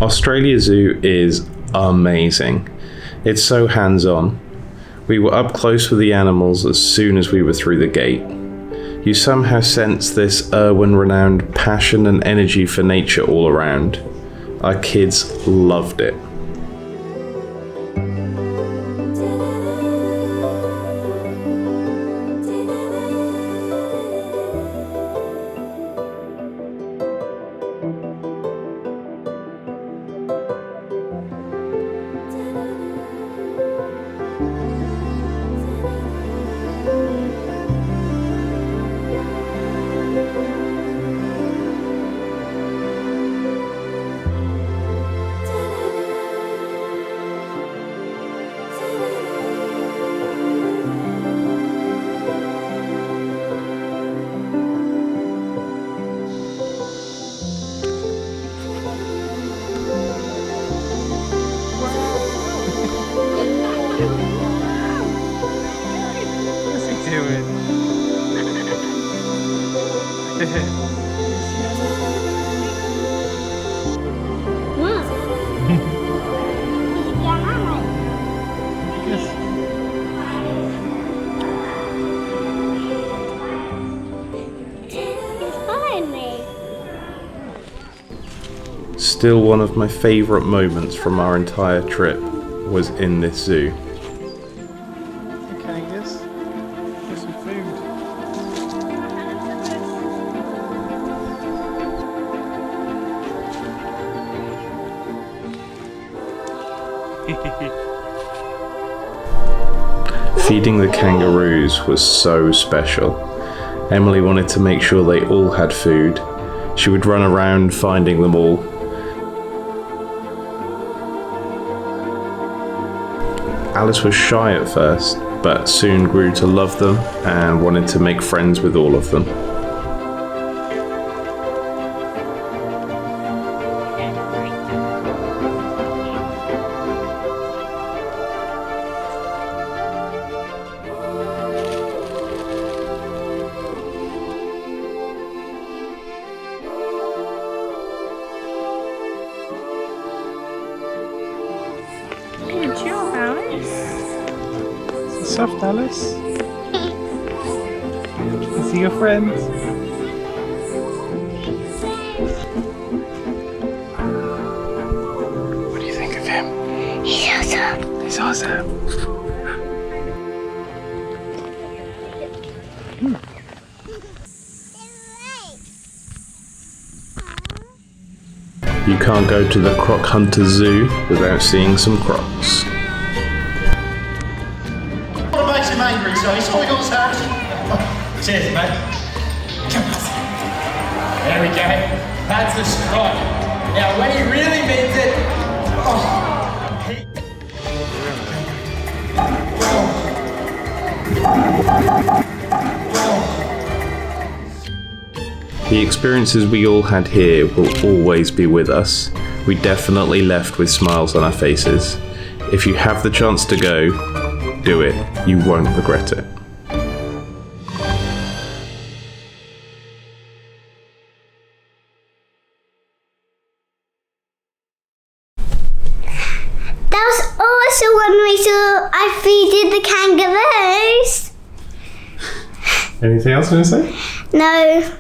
Australia Zoo is amazing. It's so hands-on. We were up close with the animals as soon as we were through the gate. You somehow sense this Irwin-renowned passion and energy for nature all around. Our kids loved it. What's he doing? He's following me. Still one of my favourite moments from our entire trip was in this zoo. Okay, yes. Get some food. Feeding the kangaroos was so special. Emily wanted to make sure they all had food. She would run around finding them all. Alice was shy at first, but soon grew to love them and wanted to make friends with all of them. Good job, Alice. Soft, Alice. Is he your friend? What do you think of him? He's awesome. He's awesome. You can't go to the Croc Hunter Zoo without seeing some crocs. What makes him angry, so he's all yours, Harris. Cheers, mate. There we go. That's the strike. Now, when he really means it. The experiences we all had here will always be with us. We definitely left with smiles on our faces. If you have the chance to go, do it. You won't regret it. That was also when we saw I feeded the kangaroos. Anything else you want to say? No.